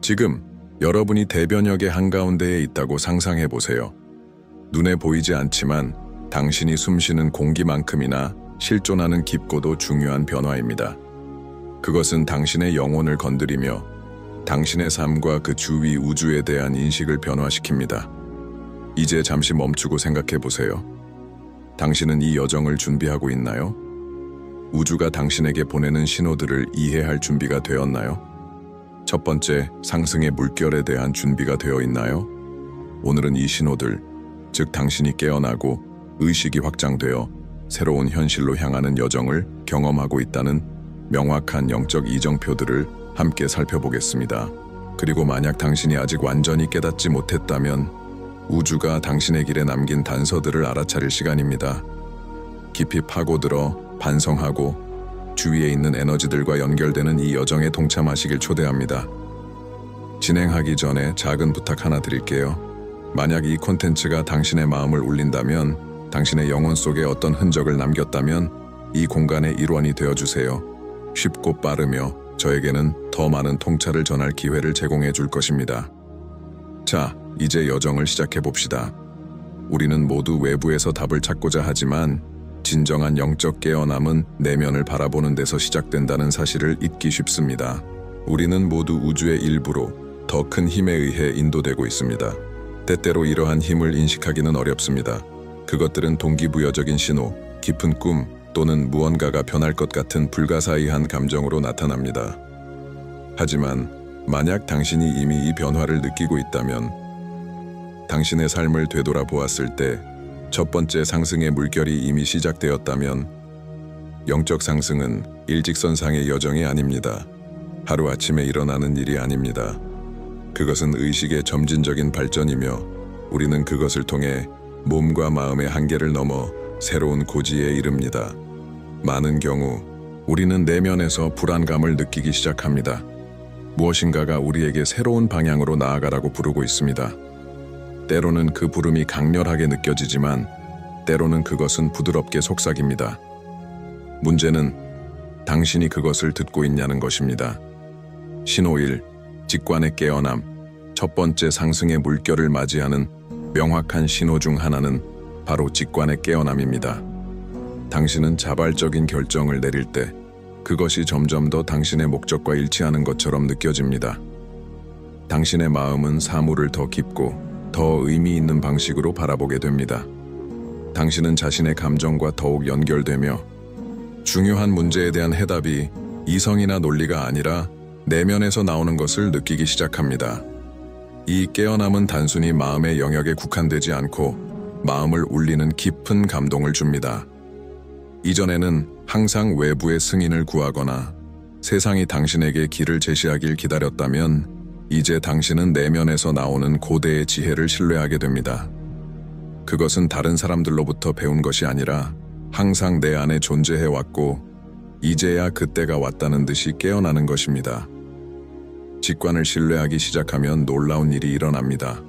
지금 여러분이 대변역의 한가운데에 있다고 상상해 보세요. 눈에 보이지 않지만 당신이 숨쉬는 공기만큼이나 실존하는 깊고도 중요한 변화입니다. 그것은 당신의 영혼을 건드리며 당신의 삶과 그 주위 우주에 대한 인식을 변화시킵니다. 이제 잠시 멈추고 생각해 보세요. 당신은 이 여정을 준비하고 있나요? 우주가 당신에게 보내는 신호들을 이해할 준비가 되었나요? 첫 번째, 상승의 물결에 대한 준비가 되어 있나요? 오늘은 이 신호들, 즉 당신이 깨어나고 의식이 확장되어 새로운 현실로 향하는 여정을 경험하고 있다는 명확한 영적 이정표들을 함께 살펴보겠습니다. 그리고 만약 당신이 아직 완전히 깨닫지 못했다면 우주가 당신의 길에 남긴 단서들을 알아차릴 시간입니다. 깊이 파고들어 반성하고 주위에 있는 에너지들과 연결되는 이 여정에 동참하시길 초대합니다. 진행하기 전에 작은 부탁 하나 드릴게요. 만약 이 콘텐츠가 당신의 마음을 울린다면, 당신의 영혼 속에 어떤 흔적을 남겼다면 이 공간의 일원이 되어주세요. 쉽고 빠르며 저에게는 더 많은 통찰을 전할 기회를 제공해 줄 것입니다. 자, 이제 여정을 시작해 봅시다. 우리는 모두 외부에서 답을 찾고자 하지만 진정한 영적 깨어남은 내면을 바라보는 데서 시작된다는 사실을 잊기 쉽습니다. 우리는 모두 우주의 일부로 더 큰 힘에 의해 인도되고 있습니다. 때때로 이러한 힘을 인식하기는 어렵습니다. 그것들은 동기부여적인 신호, 깊은 꿈 또는 무언가가 변할 것 같은 불가사의한 감정으로 나타납니다. 하지만 만약 당신이 이미 이 변화를 느끼고 있다면, 당신의 삶을 되돌아보았을 때 첫 번째 상승의 물결이 이미 시작되었다면, 영적 상승은 일직선상의 여정이 아닙니다. 하루아침에 일어나는 일이 아닙니다. 그것은 의식의 점진적인 발전이며 우리는 그것을 통해 몸과 마음의 한계를 넘어 새로운 고지에 이릅니다. 많은 경우 우리는 내면에서 불안감을 느끼기 시작합니다. 무엇인가가 우리에게 새로운 방향으로 나아가라고 부르고 있습니다. 때로는 그 부름이 강렬하게 느껴지지만 때로는 그것은 부드럽게 속삭입니다. 문제는 당신이 그것을 듣고 있냐는 것입니다. 신호 1, 직관의 깨어남. 첫 번째 상승의 물결을 맞이하는 명확한 신호 중 하나는 바로 직관의 깨어남입니다. 당신은 자발적인 결정을 내릴 때 그것이 점점 더 당신의 목적과 일치하는 것처럼 느껴집니다. 당신의 마음은 사물을 더 깊고 더 의미 있는 방식으로 바라보게 됩니다. 당신은 자신의 감정과 더욱 연결되며 중요한 문제에 대한 해답이 이성이나 논리가 아니라 내면에서 나오는 것을 느끼기 시작합니다. 이 깨어남은 단순히 마음의 영역에 국한되지 않고 마음을 울리는 깊은 감동을 줍니다. 이전에는 항상 외부의 승인을 구하거나 세상이 당신에게 길을 제시하길 기다렸다면, 이제 당신은 내면에서 나오는 고대의 지혜를 신뢰하게 됩니다. 그것은 다른 사람들로부터 배운 것이 아니라 항상 내 안에 존재해왔고 이제야 그때가 왔다는 듯이 깨어나는 것입니다. 직관을 신뢰하기 시작하면 놀라운 일이 일어납니다.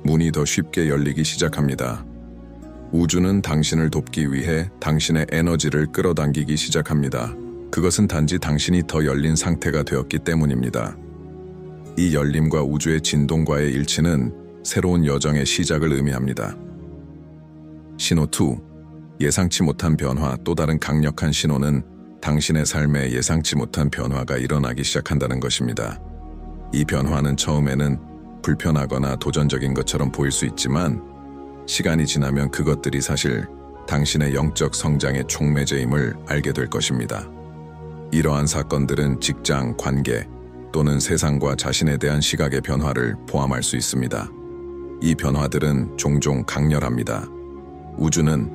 문이 더 쉽게 열리기 시작합니다. 우주는 당신을 돕기 위해 당신의 에너지를 끌어당기기 시작합니다. 그것은 단지 당신이 더 열린 상태가 되었기 때문입니다. 이 열림과 우주의 진동과의 일치는 새로운 여정의 시작을 의미합니다. 신호 2, 예상치 못한 변화. 또 다른 강력한 신호는 당신의 삶에 예상치 못한 변화가 일어나기 시작한다는 것입니다. 이 변화는 처음에는 불편하거나 도전적인 것처럼 보일 수 있지만 시간이 지나면 그것들이 사실 당신의 영적 성장의 촉매제임을 알게 될 것입니다. 이러한 사건들은 직장, 관계 또는 세상과 자신에 대한 시각의 변화를 포함할 수 있습니다. 이 변화들은 종종 강렬합니다. 우주는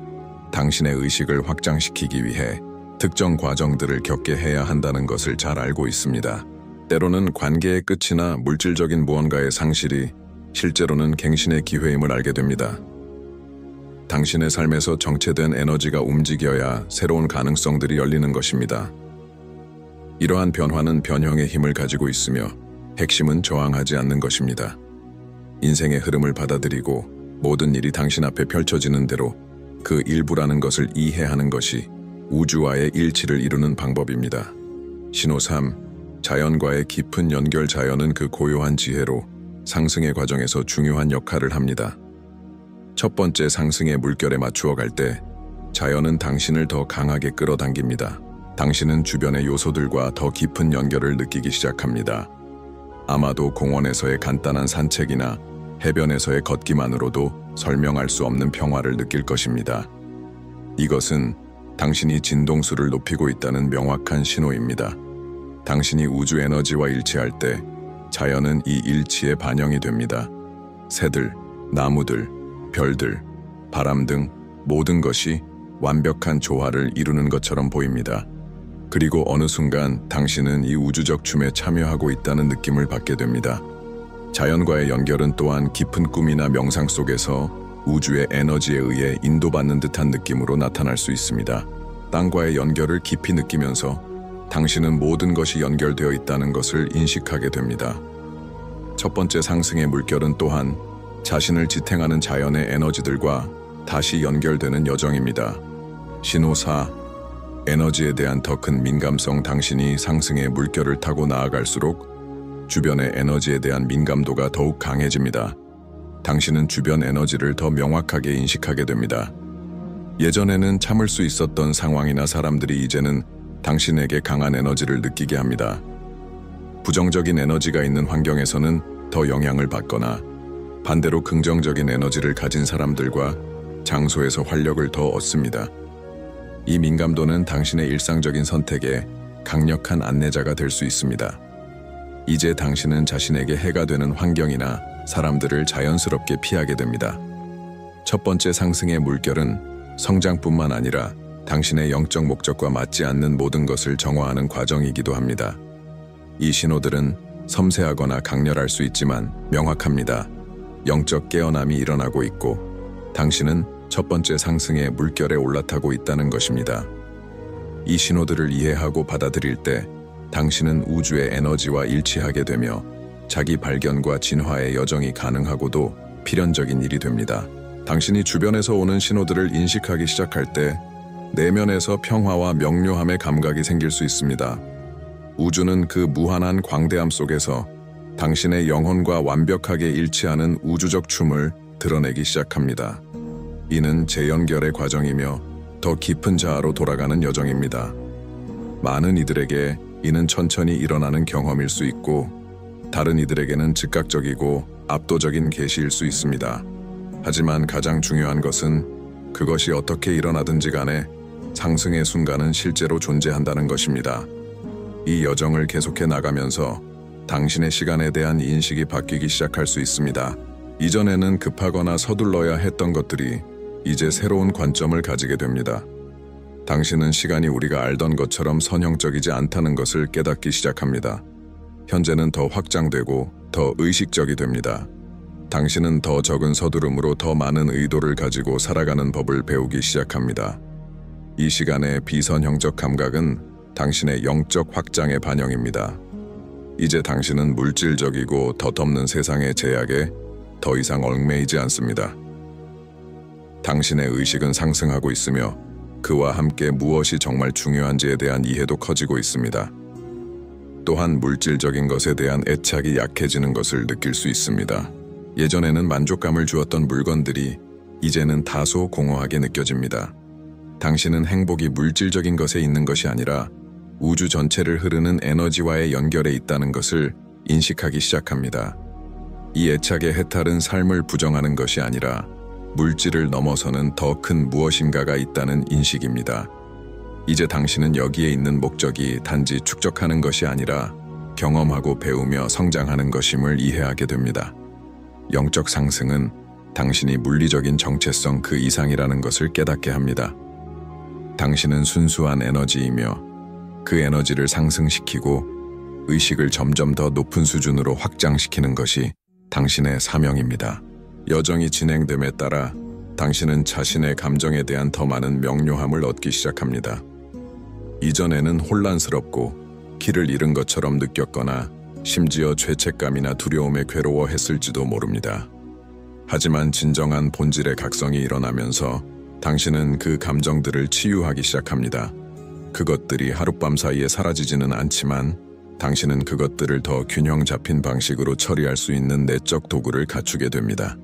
당신의 의식을 확장시키기 위해 특정 과정들을 겪게 해야 한다는 것을 잘 알고 있습니다. 때로는 관계의 끝이나 물질적인 무언가의 상실이 실제로는 갱신의 기회임을 알게 됩니다. 당신의 삶에서 정체된 에너지가 움직여야 새로운 가능성들이 열리는 것입니다. 이러한 변화는 변형의 힘을 가지고 있으며 핵심은 저항하지 않는 것입니다. 인생의 흐름을 받아들이고 모든 일이 당신 앞에 펼쳐지는 대로 그 일부라는 것을 이해하는 것이 우주와의 일치를 이루는 방법입니다. 신호 3, 자연과의 깊은 연결. 자연은 그 고요한 지혜로 상승의 과정에서 중요한 역할을 합니다. 첫 번째 상승의 물결에 맞추어 갈 때 자연은 당신을 더 강하게 끌어당깁니다. 당신은 주변의 요소들과 더 깊은 연결을 느끼기 시작합니다. 아마도 공원에서의 간단한 산책이나 해변에서의 걷기만으로도 설명할 수 없는 평화를 느낄 것입니다. 이것은 당신이 진동수를 높이고 있다는 명확한 신호입니다. 당신이 우주 에너지와 일치할 때 자연은 이 일치에 반영이 됩니다. 새들, 나무들, 별들, 바람 등 모든 것이 완벽한 조화를 이루는 것처럼 보입니다. 그리고 어느 순간 당신은 이 우주적 춤에 참여하고 있다는 느낌을 받게 됩니다. 자연과의 연결은 또한 깊은 꿈이나 명상 속에서 우주의 에너지에 의해 인도받는 듯한 느낌으로 나타날 수 있습니다. 땅과의 연결을 깊이 느끼면서 당신은 모든 것이 연결되어 있다는 것을 인식하게 됩니다. 첫 번째 상승의 물결은 또한 자신을 지탱하는 자연의 에너지들과 다시 연결되는 여정입니다. 신호 4. 에너지에 대한 더 큰 민감성. 당신이 상승의 물결을 타고 나아갈수록 주변의 에너지에 대한 민감도가 더욱 강해집니다. 당신은 주변 에너지를 더 명확하게 인식하게 됩니다. 예전에는 참을 수 있었던 상황이나 사람들이 이제는 당신에게 강한 에너지를 느끼게 합니다. 부정적인 에너지가 있는 환경에서는 더 영향을 받거나 반대로 긍정적인 에너지를 가진 사람들과 장소에서 활력을 더 얻습니다. 이 민감도는 당신의 일상적인 선택에 강력한 안내자가 될 수 있습니다. 이제 당신은 자신에게 해가 되는 환경이나 사람들을 자연스럽게 피하게 됩니다. 첫 번째 상승의 물결은 성장뿐만 아니라 당신의 영적 목적과 맞지 않는 모든 것을 정화하는 과정이기도 합니다. 이 신호들은 섬세하거나 강렬할 수 있지만 명확합니다. 영적 깨어남이 일어나고 있고 당신은 첫 번째 상승의 물결에 올라타고 있다는 것입니다. 이 신호들을 이해하고 받아들일 때 당신은 우주의 에너지와 일치하게 되며 자기 발견과 진화의 여정이 가능하고도 필연적인 일이 됩니다. 당신이 주변에서 오는 신호들을 인식하기 시작할 때 내면에서 평화와 명료함의 감각이 생길 수 있습니다. 우주는 그 무한한 광대함 속에서 당신의 영혼과 완벽하게 일치하는 우주적 춤을 드러내기 시작합니다. 이는 재연결의 과정이며 더 깊은 자아로 돌아가는 여정입니다. 많은 이들에게 이는 천천히 일어나는 경험일 수 있고 다른 이들에게는 즉각적이고 압도적인 계시일 수 있습니다. 하지만 가장 중요한 것은 그것이 어떻게 일어나든지 간에 상승의 순간은 실제로 존재한다는 것입니다. 이 여정을 계속해 나가면서 당신의 시간에 대한 인식이 바뀌기 시작할 수 있습니다. 이전에는 급하거나 서둘러야 했던 것들이 이제 새로운 관점을 가지게 됩니다. 당신은 시간이 우리가 알던 것처럼 선형적이지 않다는 것을 깨닫기 시작합니다. 현재는 더 확장되고 더 의식적이 됩니다. 당신은 더 적은 서두름으로 더 많은 의도를 가지고 살아가는 법을 배우기 시작합니다. 이 시간의 비선형적 감각은 당신의 영적 확장의 반영입니다. 이제 당신은 물질적이고 덧없는 세상의 제약에 더 이상 얽매이지 않습니다. 당신의 의식은 상승하고 있으며 그와 함께 무엇이 정말 중요한지에 대한 이해도 커지고 있습니다. 또한 물질적인 것에 대한 애착이 약해지는 것을 느낄 수 있습니다. 예전에는 만족감을 주었던 물건들이 이제는 다소 공허하게 느껴집니다. 당신은 행복이 물질적인 것에 있는 것이 아니라 우주 전체를 흐르는 에너지와의 연결에 있다는 것을 인식하기 시작합니다. 이 애착의 해탈은 삶을 부정하는 것이 아니라 물질을 넘어서는 더 큰 무엇인가가 있다는 인식입니다. 이제 당신은 여기에 있는 목적이 단지 축적하는 것이 아니라 경험하고 배우며 성장하는 것임을 이해하게 됩니다. 영적 상승은 당신이 물리적인 정체성 그 이상이라는 것을 깨닫게 합니다. 당신은 순수한 에너지이며 그 에너지를 상승시키고 의식을 점점 더 높은 수준으로 확장시키는 것이 당신의 사명입니다. 여정이 진행됨에 따라 당신은 자신의 감정에 대한 더 많은 명료함을 얻기 시작합니다. 이전에는 혼란스럽고 길을 잃은 것처럼 느꼈거나 심지어 죄책감이나 두려움에 괴로워했을지도 모릅니다. 하지만 진정한 본질의 각성이 일어나면서 당신은 그 감정들을 치유하기 시작합니다. 그것들이 하룻밤 사이에 사라지지는 않지만 당신은 그것들을 더 균형 잡힌 방식으로 처리할 수 있는 내적 도구를 갖추게 됩니다.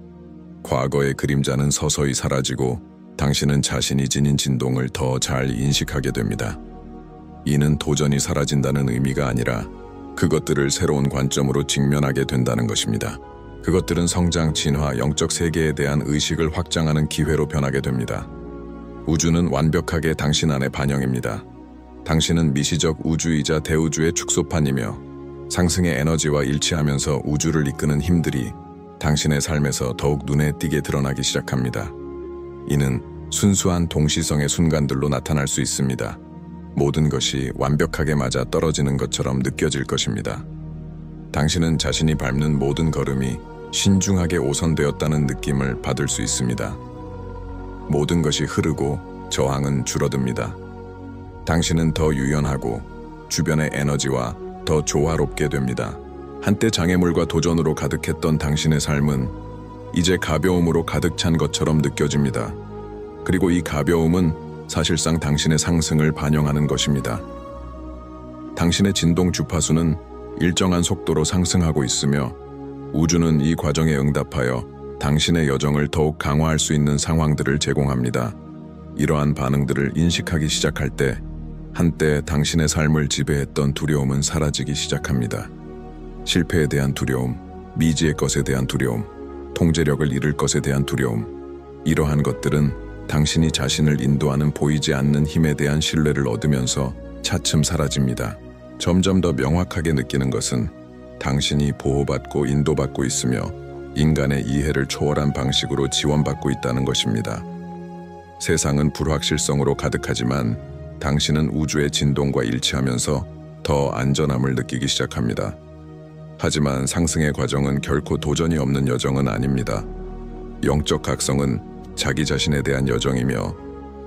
과거의 그림자는 서서히 사라지고 당신은 자신이 지닌 진동을 더 잘 인식하게 됩니다. 이는 도전이 사라진다는 의미가 아니라 그것들을 새로운 관점으로 직면하게 된다는 것입니다. 그것들은 성장, 진화, 영적 세계에 대한 의식을 확장하는 기회로 변하게 됩니다. 우주는 완벽하게 당신 안의 반영입니다. 당신은 미시적 우주이자 대우주의 축소판이며 상승의 에너지와 일치하면서 우주를 이끄는 힘들이 당신의 삶에서 더욱 눈에 띄게 드러나기 시작합니다. 이는 순수한 동시성의 순간들로 나타날 수 있습니다. 모든 것이 완벽하게 맞아 떨어지는 것처럼 느껴질 것입니다. 당신은 자신이 밟는 모든 걸음이 신중하게 오선되었다는 느낌을 받을 수 있습니다. 모든 것이 흐르고 저항은 줄어듭니다. 당신은 더 유연하고 주변의 에너지와 더 조화롭게 됩니다. 한때 장애물과 도전으로 가득했던 당신의 삶은 이제 가벼움으로 가득 찬 것처럼 느껴집니다. 그리고 이 가벼움은 사실상 당신의 상승을 반영하는 것입니다. 당신의 진동 주파수는 일정한 속도로 상승하고 있으며 우주는 이 과정에 응답하여 당신의 여정을 더욱 강화할 수 있는 상황들을 제공합니다. 이러한 반응들을 인식하기 시작할 때 한때 당신의 삶을 지배했던 두려움은 사라지기 시작합니다. 실패에 대한 두려움, 미지의 것에 대한 두려움, 통제력을 잃을 것에 대한 두려움, 이러한 것들은 당신이 자신을 인도하는 보이지 않는 힘에 대한 신뢰를 얻으면서 차츰 사라집니다. 점점 더 명확하게 느끼는 것은 당신이 보호받고 인도받고 있으며 인간의 이해를 초월한 방식으로 지원받고 있다는 것입니다. 세상은 불확실성으로 가득하지만 당신은 우주의 진동과 일치하면서 더 안전함을 느끼기 시작합니다. 하지만 상승의 과정은 결코 도전이 없는 여정은 아닙니다. 영적 각성은 자기 자신에 대한 여정이며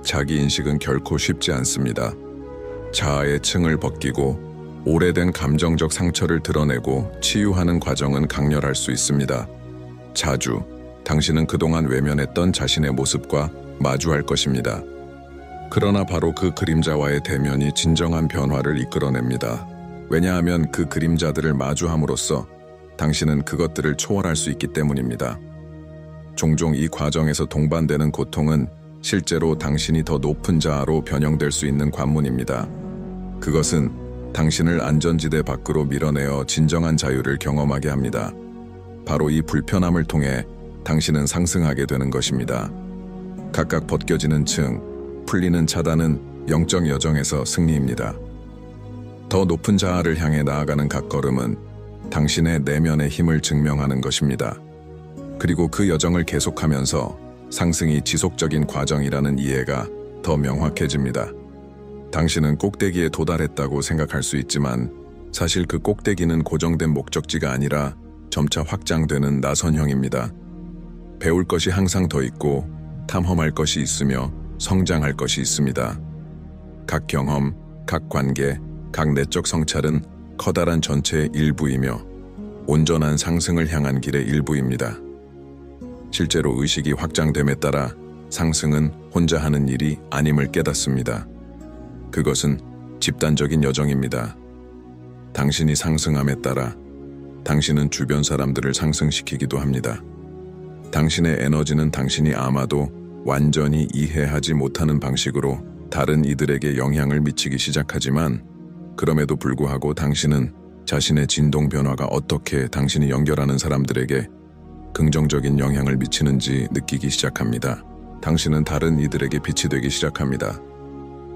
자기 인식은 결코 쉽지 않습니다. 자아의 층을 벗기고 오래된 감정적 상처를 드러내고 치유하는 과정은 강렬할 수 있습니다. 자주 당신은 그동안 외면했던 자신의 모습과 마주할 것입니다. 그러나 바로 그 그림자와의 대면이 진정한 변화를 이끌어냅니다. 왜냐하면 그 그림자들을 마주함으로써 당신은 그것들을 초월할 수 있기 때문입니다. 종종 이 과정에서 동반되는 고통은 실제로 당신이 더 높은 자아로 변형될 수 있는 관문입니다. 그것은 당신을 안전지대 밖으로 밀어내어 진정한 자유를 경험하게 합니다. 바로 이 불편함을 통해 당신은 상승하게 되는 것입니다. 각각 벗겨지는 층, 풀리는 차단은 영적 여정에서 승리입니다. 더 높은 자아를 향해 나아가는 각 걸음은 당신의 내면의 힘을 증명하는 것입니다. 그리고 그 여정을 계속하면서 상승이 지속적인 과정이라는 이해가 더 명확해집니다. 당신은 꼭대기에 도달했다고 생각할 수 있지만 사실 그 꼭대기는 고정된 목적지가 아니라 점차 확장되는 나선형입니다. 배울 것이 항상 더 있고 탐험할 것이 있으며 성장할 것이 있습니다. 각 경험, 각 관계, 각 내적 성찰은 커다란 전체의 일부이며 온전한 상승을 향한 길의 일부입니다. 실제로 의식이 확장됨에 따라 상승은 혼자 하는 일이 아님을 깨닫습니다. 그것은 집단적인 여정입니다. 당신이 상승함에 따라 당신은 주변 사람들을 상승시키기도 합니다. 당신의 에너지는 당신이 아마도 완전히 이해하지 못하는 방식으로 다른 이들에게 영향을 미치기 시작하지만 그럼에도 불구하고 당신은 자신의 진동 변화가 어떻게 당신이 연결하는 사람들에게 긍정적인 영향을 미치는지 느끼기 시작합니다. 당신은 다른 이들에게 빛이 되기 시작합니다.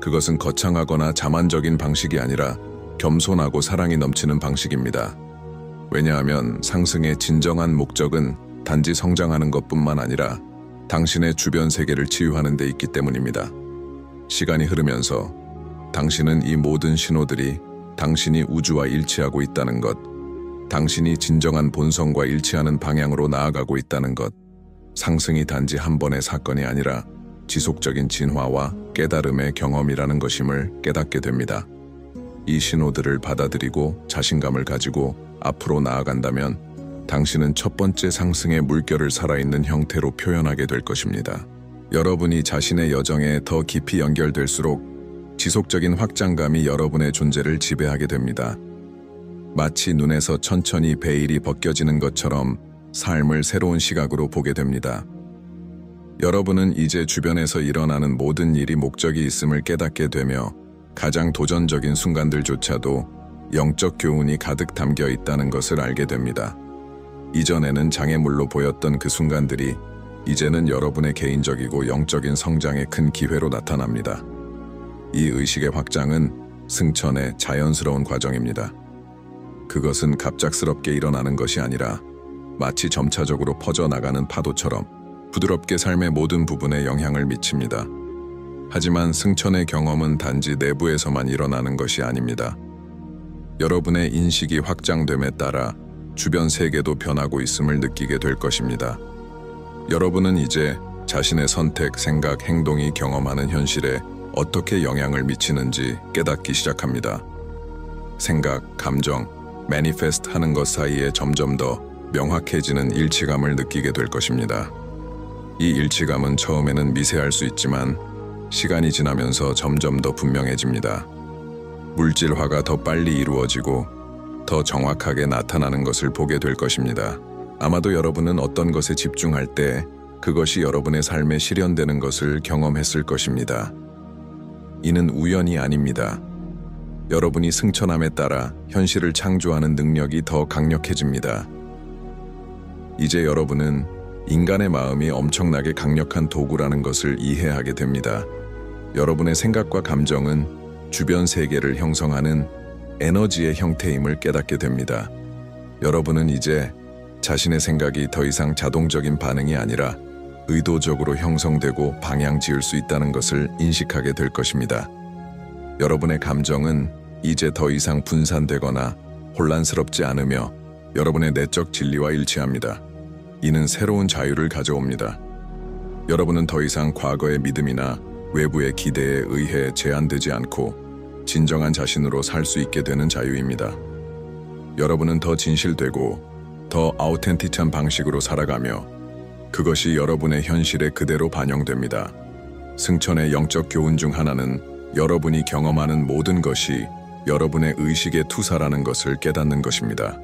그것은 거창하거나 자만적인 방식이 아니라 겸손하고 사랑이 넘치는 방식입니다. 왜냐하면 상승의 진정한 목적은 단지 성장하는 것뿐만 아니라 당신의 주변 세계를 치유하는 데 있기 때문입니다. 시간이 흐르면서 당신은 이 모든 신호들이 당신이 우주와 일치하고 있다는 것, 당신이 진정한 본성과 일치하는 방향으로 나아가고 있다는 것, 상승이 단지 한 번의 사건이 아니라 지속적인 진화와 깨달음의 경험이라는 것임을 깨닫게 됩니다. 이 신호들을 받아들이고 자신감을 가지고 앞으로 나아간다면 당신은 첫 번째 상승의 물결을 살아있는 형태로 표현하게 될 것입니다. 여러분이 자신의 여정에 더 깊이 연결될수록 지속적인 확장감이 여러분의 존재를 지배하게 됩니다. 마치 눈에서 천천히 베일이 벗겨지는 것처럼 삶을 새로운 시각으로 보게 됩니다. 여러분은 이제 주변에서 일어나는 모든 일이 목적이 있음을 깨닫게 되며 가장 도전적인 순간들조차도 영적 교훈이 가득 담겨 있다는 것을 알게 됩니다. 이전에는 장애물로 보였던 그 순간들이 이제는 여러분의 개인적이고 영적인 성장의 큰 기회로 나타납니다. 이 의식의 확장은 승천의 자연스러운 과정입니다. 그것은 갑작스럽게 일어나는 것이 아니라 마치 점차적으로 퍼져나가는 파도처럼 부드럽게 삶의 모든 부분에 영향을 미칩니다. 하지만 승천의 경험은 단지 내부에서만 일어나는 것이 아닙니다. 여러분의 인식이 확장됨에 따라 주변 세계도 변하고 있음을 느끼게 될 것입니다. 여러분은 이제 자신의 선택, 생각, 행동이 경험하는 현실에 어떻게 영향을 미치는지 깨닫기 시작합니다. 생각, 감정, 매니페스트 하는 것 사이에 점점 더 명확해지는 일치감을 느끼게 될 것입니다. 이 일치감은 처음에는 미세할 수 있지만 시간이 지나면서 점점 더 분명해집니다. 물질화가 더 빨리 이루어지고 더 정확하게 나타나는 것을 보게 될 것입니다. 아마도 여러분은 어떤 것에 집중할 때 그것이 여러분의 삶에 실현되는 것을 경험했을 것입니다. 이는 우연이 아닙니다. 여러분이 승천함에 따라 현실을 창조하는 능력이 더 강력해집니다. 이제 여러분은 인간의 마음이 엄청나게 강력한 도구라는 것을 이해하게 됩니다. 여러분의 생각과 감정은 주변 세계를 형성하는 에너지의 형태임을 깨닫게 됩니다. 여러분은 이제 자신의 생각이 더 이상 자동적인 반응이 아니라 의도적으로 형성되고 방향 지을 수 있다는 것을 인식하게 될 것입니다. 여러분의 감정은 이제 더 이상 분산되거나 혼란스럽지 않으며 여러분의 내적 진리와 일치합니다. 이는 새로운 자유를 가져옵니다. 여러분은 더 이상 과거의 믿음이나 외부의 기대에 의해 제한되지 않고 진정한 자신으로 살 수 있게 되는 자유입니다. 여러분은 더 진실되고 더 아우텐티치한 방식으로 살아가며 그것이 여러분의 현실에 그대로 반영됩니다. 승천의 영적 교훈 중 하나는 여러분이 경험하는 모든 것이 여러분의 의식의 투사라는 것을 깨닫는 것입니다.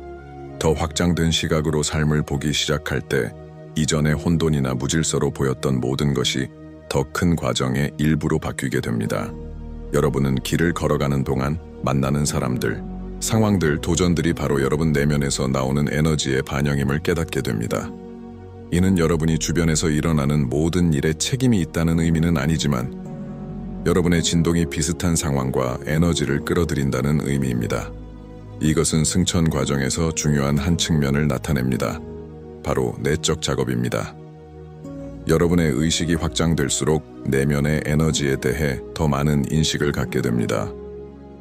더 확장된 시각으로 삶을 보기 시작할 때 이전의 혼돈이나 무질서로 보였던 모든 것이 더 큰 과정의 일부로 바뀌게 됩니다. 여러분은 길을 걸어가는 동안 만나는 사람들, 상황들, 도전들이 바로 여러분 내면에서 나오는 에너지의 반영임을 깨닫게 됩니다. 이는 여러분이 주변에서 일어나는 모든 일에 책임이 있다는 의미는 아니지만 여러분의 진동이 비슷한 상황과 에너지를 끌어들인다는 의미입니다. 이것은 승천 과정에서 중요한 한 측면을 나타냅니다. 바로 내적 작업입니다. 여러분의 의식이 확장될수록 내면의 에너지에 대해 더 많은 인식을 갖게 됩니다.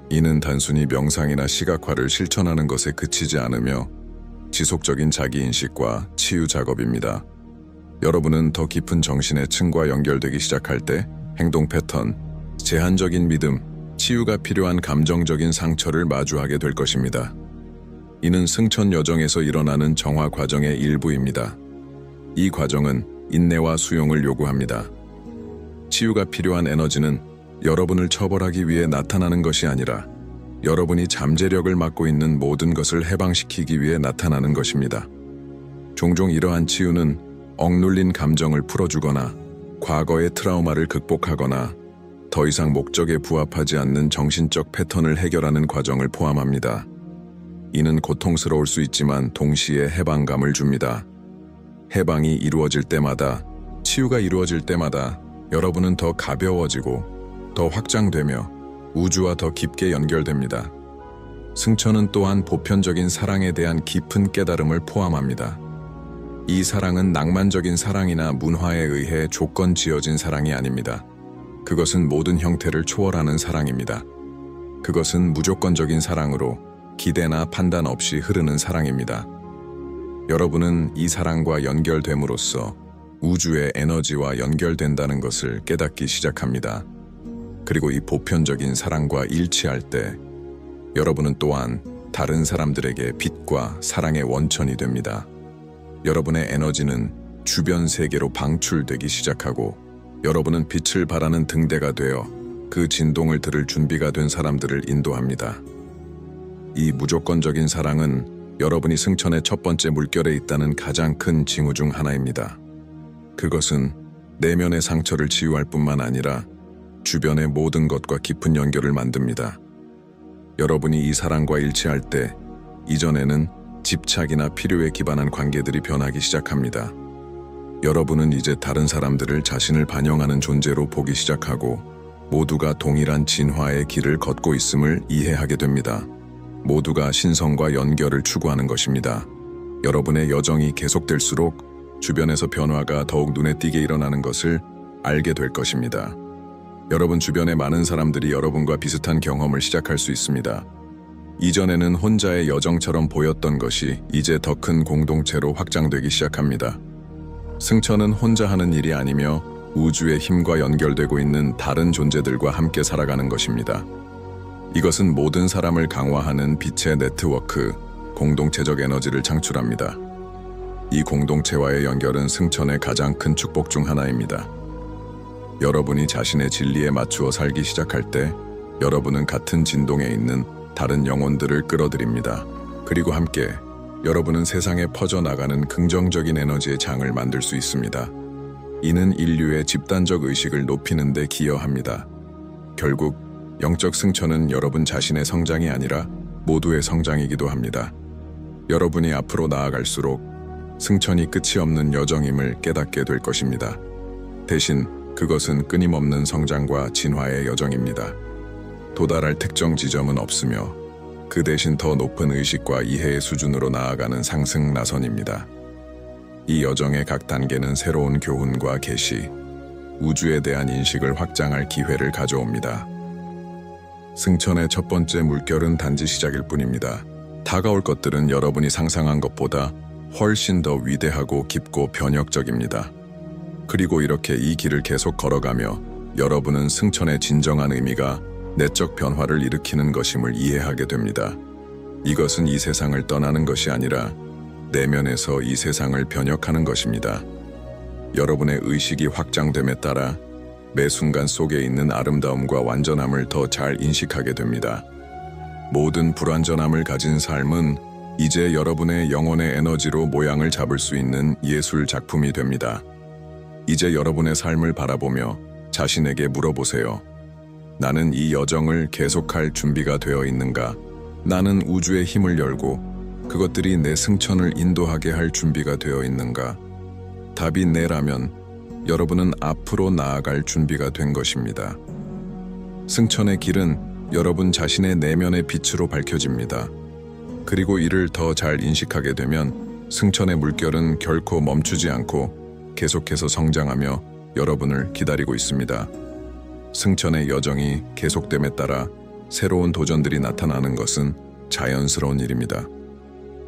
이는 단순히 명상이나 시각화를 실천하는 것에 그치지 않으며 지속적인 자기인식과 치유 작업입니다. 여러분은 더 깊은 정신의 층과 연결되기 시작할 때 행동 패턴, 제한적인 믿음, 치유가 필요한 감정적인 상처를 마주하게 될 것입니다. 이는 승천 여정에서 일어나는 정화 과정의 일부입니다. 이 과정은 인내와 수용을 요구합니다. 치유가 필요한 에너지는 여러분을 처벌하기 위해 나타나는 것이 아니라 여러분이 잠재력을 맡고 있는 모든 것을 해방시키기 위해 나타나는 것입니다. 종종 이러한 치유는 억눌린 감정을 풀어주거나 과거의 트라우마를 극복하거나 더 이상 목적에 부합하지 않는 정신적 패턴을 해결하는 과정을 포함합니다. 이는 고통스러울 수 있지만 동시에 해방감을 줍니다. 해방이 이루어질 때마다, 치유가 이루어질 때마다 여러분은 더 가벼워지고 더 확장되며 우주와 더 깊게 연결됩니다. 승천은 또한 보편적인 사랑에 대한 깊은 깨달음을 포함합니다. 이 사랑은 낭만적인 사랑이나 문화에 의해 조건 지어진 사랑이 아닙니다. 그것은 모든 형태를 초월하는 사랑입니다. 그것은 무조건적인 사랑으로 기대나 판단 없이 흐르는 사랑입니다. 여러분은 이 사랑과 연결됨으로써 우주의 에너지와 연결된다는 것을 깨닫기 시작합니다. 그리고 이 보편적인 사랑과 일치할 때 여러분은 또한 다른 사람들에게 빛과 사랑의 원천이 됩니다. 여러분의 에너지는 주변 세계로 방출되기 시작하고 여러분은 빛을 발하는 등대가 되어 그 진동을 들을 준비가 된 사람들을 인도합니다. 이 무조건적인 사랑은 여러분이 승천의 첫 번째 물결에 있다는 가장 큰 징후 중 하나입니다. 그것은 내면의 상처를 치유할 뿐만 아니라 주변의 모든 것과 깊은 연결을 만듭니다. 여러분이 이 사랑과 일치할 때 이전에는 집착이나 필요에 기반한 관계들이 변하기 시작합니다. 여러분은 이제 다른 사람들을 자신을 반영하는 존재로 보기 시작하고 모두가 동일한 진화의 길을 걷고 있음을 이해하게 됩니다. 모두가 신성과 연결을 추구하는 것입니다. 여러분의 여정이 계속될수록 주변에서 변화가 더욱 눈에 띄게 일어나는 것을 알게 될 것입니다. 여러분 주변의 많은 사람들이 여러분과 비슷한 경험을 시작할 수 있습니다. 이전에는 혼자의 여정처럼 보였던 것이 이제 더 큰 공동체로 확장되기 시작합니다. 승천은 혼자 하는 일이 아니며 우주의 힘과 연결되고 있는 다른 존재들과 함께 살아가는 것입니다. 이것은 모든 사람을 강화하는 빛의 네트워크, 공동체적 에너지를 창출합니다. 이 공동체와의 연결은 승천의 가장 큰 축복 중 하나입니다. 여러분이 자신의 진리에 맞추어 살기 시작할 때 여러분은 같은 진동에 있는 다른 영혼들을 끌어들입니다. 그리고 함께 여러분은 세상에 퍼져나가는 긍정적인 에너지의 장을 만들 수 있습니다. 이는 인류의 집단적 의식을 높이는 데 기여합니다. 결국 영적 승천은 여러분 자신의 성장이 아니라 모두의 성장이기도 합니다. 여러분이 앞으로 나아갈수록 승천이 끝이 없는 여정임을 깨닫게 될 것입니다. 대신 그것은 끊임없는 성장과 진화의 여정입니다. 도달할 특정 지점은 없으며 그 대신 더 높은 의식과 이해의 수준으로 나아가는 상승 나선입니다. 이 여정의 각 단계는 새로운 교훈과 계시, 우주에 대한 인식을 확장할 기회를 가져옵니다. 승천의 첫 번째 물결은 단지 시작일 뿐입니다. 다가올 것들은 여러분이 상상한 것보다 훨씬 더 위대하고 깊고 변혁적입니다. 그리고 이렇게 이 길을 계속 걸어가며 여러분은 승천의 진정한 의미가 내적 변화를 일으키는 것임을 이해하게 됩니다. 이것은 이 세상을 떠나는 것이 아니라 내면에서 이 세상을 변혁하는 것입니다. 여러분의 의식이 확장됨에 따라 매 순간 속에 있는 아름다움과 완전함을 더 잘 인식하게 됩니다. 모든 불완전함을 가진 삶은 이제 여러분의 영혼의 에너지로 모양을 잡을 수 있는 예술 작품이 됩니다. 이제 여러분의 삶을 바라보며 자신에게 물어보세요. 나는 이 여정을 계속할 준비가 되어 있는가? 나는 우주의 힘을 열고 그것들이 내 승천을 인도하게 할 준비가 되어 있는가? 답이 네라면 여러분은 앞으로 나아갈 준비가 된 것입니다. 승천의 길은 여러분 자신의 내면의 빛으로 밝혀집니다. 그리고 이를 더 잘 인식하게 되면 승천의 물결은 결코 멈추지 않고 계속해서 성장하며 여러분을 기다리고 있습니다. 승천의 여정이 계속됨에 따라 새로운 도전들이 나타나는 것은 자연스러운 일입니다.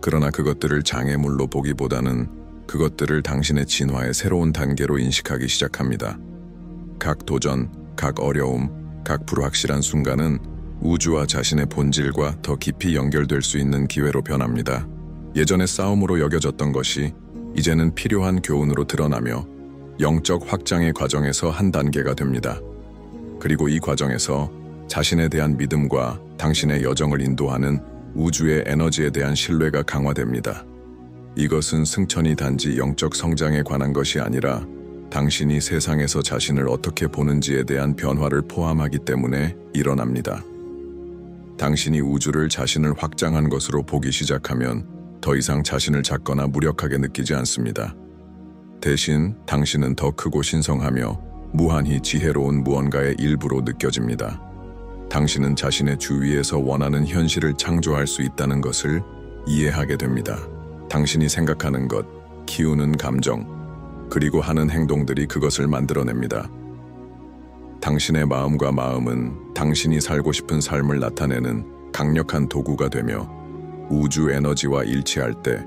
그러나 그것들을 장애물로 보기보다는 그것들을 당신의 진화의 새로운 단계로 인식하기 시작합니다. 각 도전, 각 어려움, 각 불확실한 순간은 우주와 자신의 본질과 더 깊이 연결될 수 있는 기회로 변합니다. 예전에 싸움으로 여겨졌던 것이 이제는 필요한 교훈으로 드러나며 영적 확장의 과정에서 한 단계가 됩니다. 그리고 이 과정에서 자신에 대한 믿음과 당신의 여정을 인도하는 우주의 에너지에 대한 신뢰가 강화됩니다. 이것은 승천이 단지 영적 성장에 관한 것이 아니라 당신이 세상에서 자신을 어떻게 보는지에 대한 변화를 포함하기 때문에 일어납니다. 당신이 우주를 자신을 확장한 것으로 보기 시작하면 더 이상 자신을 작거나 무력하게 느끼지 않습니다. 대신 당신은 더 크고 신성하며 무한히 지혜로운 무언가의 일부로 느껴집니다. 당신은 자신의 주위에서 원하는 현실을 창조할 수 있다는 것을 이해하게 됩니다. 당신이 생각하는 것, 키우는 감정, 그리고 하는 행동들이 그것을 만들어냅니다. 당신의 마음과 마음은 당신이 살고 싶은 삶을 나타내는 강력한 도구가 되며 우주 에너지와 일치할 때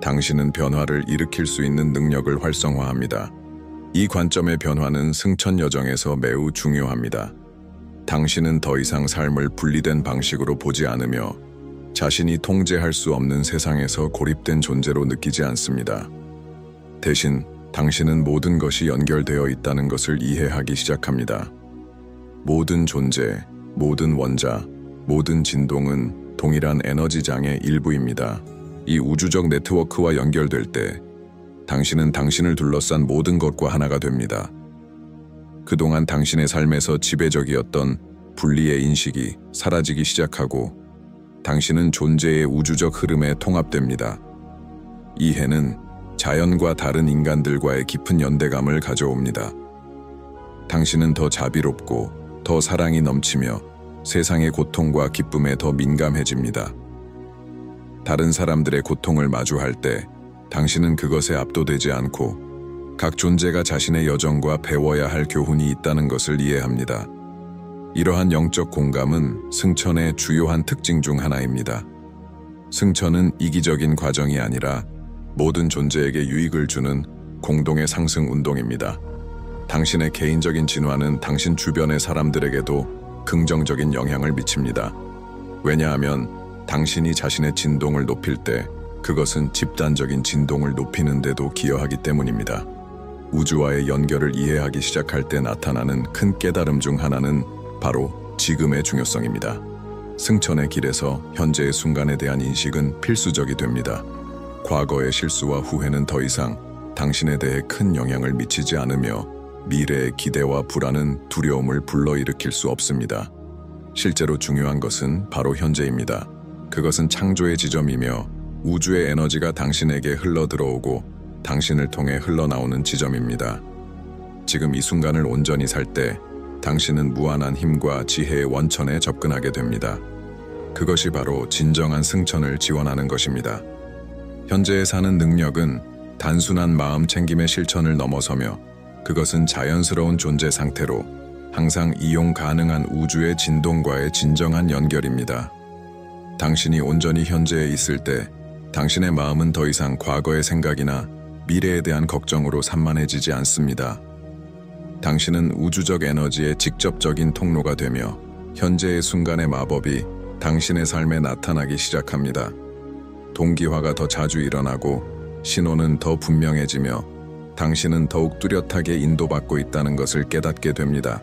당신은 변화를 일으킬 수 있는 능력을 활성화합니다. 이 관점의 변화는 승천 여정에서 매우 중요합니다. 당신은 더 이상 삶을 분리된 방식으로 보지 않으며 자신이 통제할 수 없는 세상에서 고립된 존재로 느끼지 않습니다. 대신 당신은 모든 것이 연결되어 있다는 것을 이해하기 시작합니다. 모든 존재, 모든 원자, 모든 진동은 동일한 에너지장의 일부입니다. 이 우주적 네트워크와 연결될 때 당신은 당신을 둘러싼 모든 것과 하나가 됩니다. 그동안 당신의 삶에서 지배적이었던 분리의 인식이 사라지기 시작하고 당신은 존재의 우주적 흐름에 통합됩니다. 이해는 자연과 다른 인간들과의 깊은 연대감을 가져옵니다. 당신은 더 자비롭고 더 사랑이 넘치며 세상의 고통과 기쁨에 더 민감해집니다. 다른 사람들의 고통을 마주할 때 당신은 그것에 압도되지 않고 각 존재가 자신의 여정과 배워야 할 교훈이 있다는 것을 이해합니다. 이러한 영적 공감은 승천의 주요한 특징 중 하나입니다. 승천은 이기적인 과정이 아니라 모든 존재에게 유익을 주는 공동의 상승 운동입니다. 당신의 개인적인 진화는 당신 주변의 사람들에게도 긍정적인 영향을 미칩니다. 왜냐하면 당신이 자신의 진동을 높일 때 그것은 집단적인 진동을 높이는 데도 기여하기 때문입니다. 우주와의 연결을 이해하기 시작할 때 나타나는 큰 깨달음 중 하나는 바로 지금의 중요성입니다. 승천의 길에서 현재의 순간에 대한 인식은 필수적이 됩니다. 과거의 실수와 후회는 더 이상 당신에 대해 큰 영향을 미치지 않으며 미래의 기대와 불안은 두려움을 불러일으킬 수 없습니다. 실제로 중요한 것은 바로 현재입니다. 그것은 창조의 지점이며 우주의 에너지가 당신에게 흘러들어오고 당신을 통해 흘러나오는 지점입니다. 지금 이 순간을 온전히 살 때 당신은 무한한 힘과 지혜의 원천에 접근하게 됩니다. 그것이 바로 진정한 승천을 지원하는 것입니다. 현재에 사는 능력은 단순한 마음 챙김의 실천을 넘어서며 그것은 자연스러운 존재 상태로 항상 이용 가능한 우주의 진동과의 진정한 연결입니다. 당신이 온전히 현재에 있을 때 당신의 마음은 더 이상 과거의 생각이나 미래에 대한 걱정으로 산만해지지 않습니다. 당신은 우주적 에너지의 직접적인 통로가 되며 현재의 순간의 마법이 당신의 삶에 나타나기 시작합니다. 동기화가 더 자주 일어나고 신호는 더 분명해지며 당신은 더욱 뚜렷하게 인도받고 있다는 것을 깨닫게 됩니다.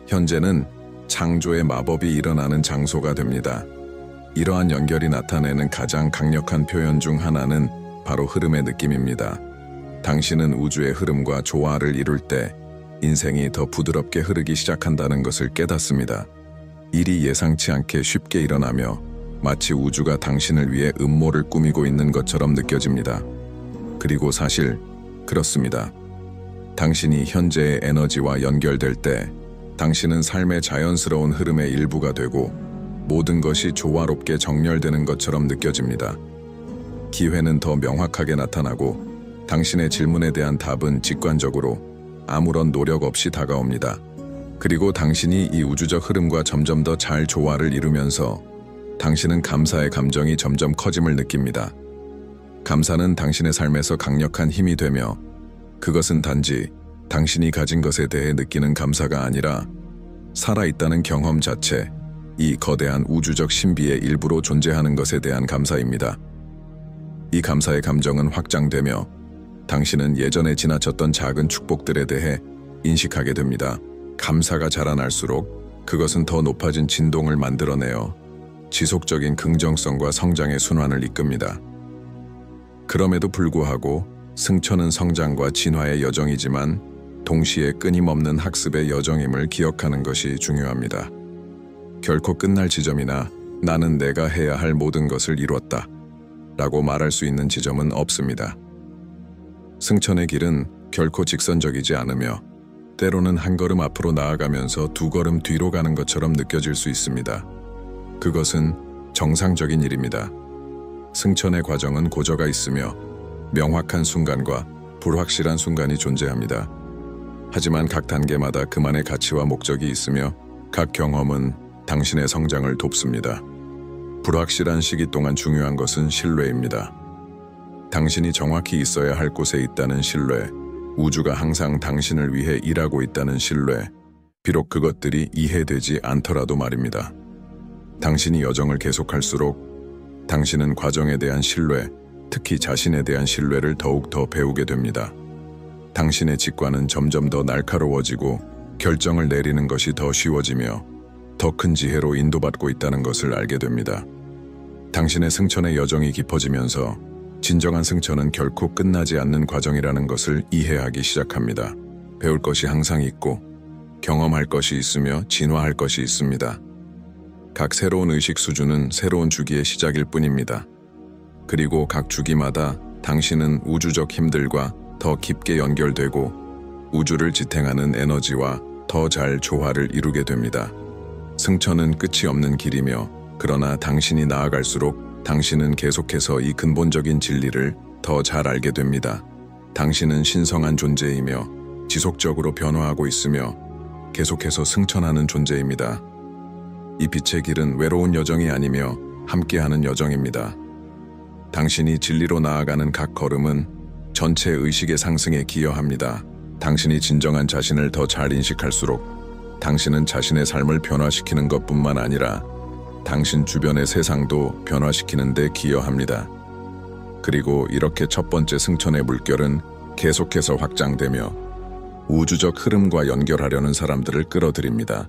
현재는 창조의 마법이 일어나는 장소가 됩니다. 이러한 연결이 나타내는 가장 강력한 표현 중 하나는 바로 흐름의 느낌입니다. 당신은 우주의 흐름과 조화를 이룰 때 인생이 더 부드럽게 흐르기 시작한다는 것을 깨닫습니다. 일이 예상치 않게 쉽게 일어나며 마치 우주가 당신을 위해 음모를 꾸미고 있는 것처럼 느껴집니다. 그리고 사실 그렇습니다. 당신이 현재의 에너지와 연결될 때 당신은 삶의 자연스러운 흐름의 일부가 되고 모든 것이 조화롭게 정렬되는 것처럼 느껴집니다. 기회는 더 명확하게 나타나고 당신의 질문에 대한 답은 직관적으로 아무런 노력 없이 다가옵니다. 그리고 당신이 이 우주적 흐름과 점점 더 잘 조화를 이루면서 당신은 감사의 감정이 점점 커짐을 느낍니다. 감사는 당신의 삶에서 강력한 힘이 되며 그것은 단지 당신이 가진 것에 대해 느끼는 감사가 아니라 살아있다는 경험 자체, 이 거대한 우주적 신비의 일부로 존재하는 것에 대한 감사입니다. 이 감사의 감정은 확장되며 당신은 예전에 지나쳤던 작은 축복들에 대해 인식하게 됩니다. 감사가 자라날수록 그것은 더 높아진 진동을 만들어내어 지속적인 긍정성과 성장의 순환을 이끕니다. 그럼에도 불구하고 승천은 성장과 진화의 여정이지만 동시에 끊임없는 학습의 여정임을 기억하는 것이 중요합니다. 결코 끝날 지점이나 나는 내가 해야 할 모든 것을 이뤘다 라고 말할 수 있는 지점은 없습니다. 승천의 길은 결코 직선적이지 않으며 때로는 한 걸음 앞으로 나아가면서 두 걸음 뒤로 가는 것처럼 느껴질 수 있습니다. 그것은 정상적인 일입니다. 승천의 과정은 고저가 있으며 명확한 순간과 불확실한 순간이 존재합니다. 하지만 각 단계마다 그만의 가치와 목적이 있으며 각 경험은 당신의 성장을 돕습니다. 불확실한 시기 동안 중요한 것은 신뢰입니다. 당신이 정확히 있어야 할 곳에 있다는 신뢰, 우주가 항상 당신을 위해 일하고 있다는 신뢰, 비록 그것들이 이해되지 않더라도 말입니다. 당신이 여정을 계속할수록 당신은 과정에 대한 신뢰, 특히 자신에 대한 신뢰를 더욱 더 배우게 됩니다. 당신의 직관은 점점 더 날카로워지고 결정을 내리는 것이 더 쉬워지며 더 큰 지혜로 인도받고 있다는 것을 알게 됩니다. 당신의 승천의 여정이 깊어지면서 진정한 승천은 결코 끝나지 않는 과정이라는 것을 이해하기 시작합니다. 배울 것이 항상 있고 경험할 것이 있으며 진화할 것이 있습니다. 각 새로운 의식 수준은 새로운 주기의 시작일 뿐입니다. 그리고 각 주기마다 당신은 우주적 힘들과 더 깊게 연결되고 우주를 지탱하는 에너지와 더 잘 조화를 이루게 됩니다. 승천은 끝이 없는 길이며 그러나 당신이 나아갈수록 당신은 계속해서 이 근본적인 진리를 더 잘 알게 됩니다. 당신은 신성한 존재이며 지속적으로 변화하고 있으며 계속해서 승천하는 존재입니다. 이 빛의 길은 외로운 여정이 아니며 함께하는 여정입니다. 당신이 진리로 나아가는 각 걸음은 전체 의식의 상승에 기여합니다. 당신이 진정한 자신을 더 잘 인식할수록 당신은 자신의 삶을 변화시키는 것뿐만 아니라 당신 주변의 세상도 변화시키는 데 기여합니다. 그리고 이렇게 첫 번째 승천의 물결은 계속해서 확장되며 우주적 흐름과 연결하려는 사람들을 끌어들입니다.